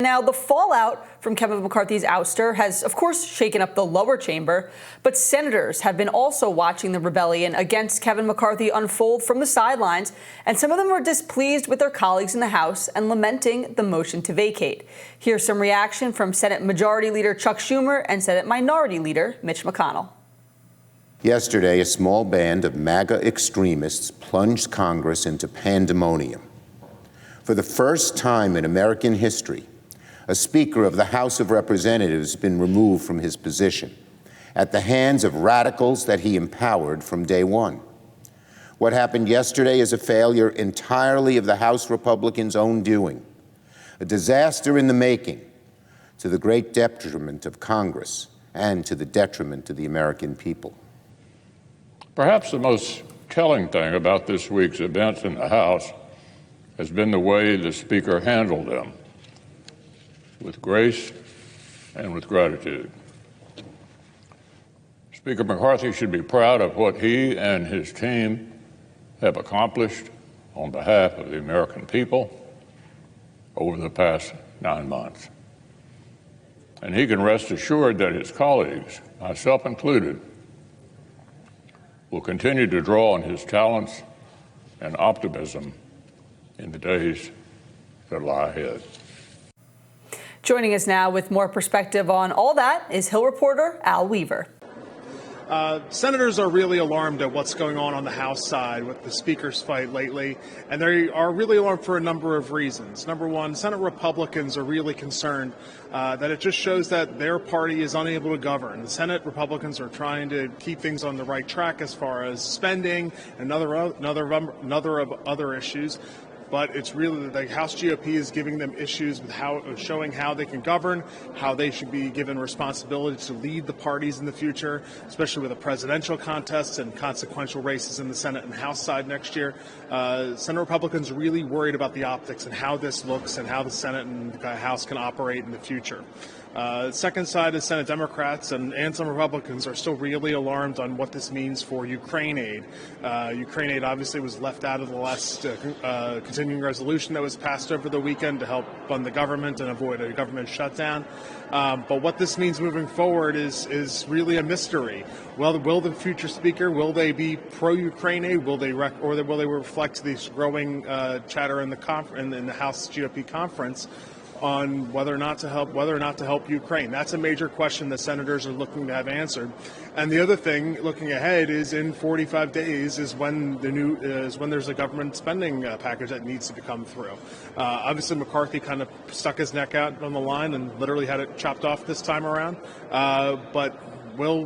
Now, the fallout from Kevin McCarthy's ouster has, of course, shaken up the lower chamber, but senators have been also watching the rebellion against Kevin McCarthy unfold from the sidelines, and some of them are displeased with their colleagues in the House and lamenting the motion to vacate. Here's some reaction from Senate Majority Leader Chuck Schumer and Senate Minority Leader Mitch McConnell. Yesterday, a small band of MAGA extremists plunged Congress into pandemonium. For the first time in American history, a Speaker of the House of Representatives has been removed from his position at the hands of radicals that he empowered from day one. What happened yesterday is a failure entirely of the House Republicans' own doing, a disaster in the making, to the great detriment of Congress and to the detriment of the American people. Perhaps the most telling thing about this week's events in the House has been the way the Speaker handled them, with grace and with gratitude. Speaker McCarthy should be proud of what he and his team have accomplished on behalf of the American people over the past 9 months. And he can rest assured that his colleagues, myself included, will continue to draw on his talents and optimism in the days that lie ahead. Joining us now with more perspective on all that is Hill reporter Al Weaver. Senators are really alarmed at what's going on the House side with the Speaker's fight lately, and they are really alarmed for a number of reasons. Number one, Senate Republicans are really concerned that it just shows that their party is unable to govern. The Senate Republicans are trying to keep things on the right track as far as spending and another of other issues. But it's really the House GOP is giving them issues with showing how they can govern, how they should be given responsibility to lead the parties in the future, especially with a presidential contest and consequential races in the Senate and House side next year. Senate Republicans are really worried about the optics and how this looks and how the Senate and the House can operate in the future. Second side is Senate Democrats and some Republicans are still really alarmed on what this means for Ukraine aid. Ukraine aid obviously was left out of the last continuing resolution that was passed over the weekend to help fund the government and avoid a government shutdown. But what this means moving forward is really a mystery. Well, will the future Speaker, will they be pro-Ukraine aid? Will they reflect this growing chatter in the House GOP conference on whether or not to help Ukraine? That's a major question that senators are looking to have answered. And the other thing, looking ahead, is in 45 days is when there's a government spending package that needs to come through. Obviously, McCarthy kind of stuck his neck out on the line and literally had it chopped off this time around. But will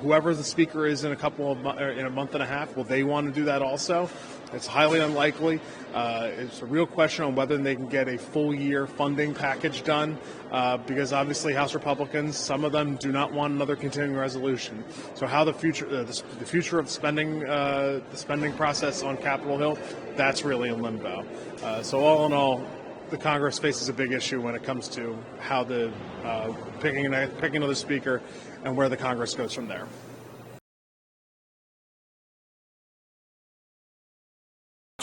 whoever the Speaker is in a month and a half, will they want to do that also? It's highly unlikely. It's a real question on whether they can get a full year funding package done, because obviously House Republicans, some of them do not want another continuing resolution. So how the future of spending, the spending process on Capitol Hill, that's really in limbo. So all in all, the Congress faces a big issue when it comes to how picking another Speaker and where the Congress goes from there.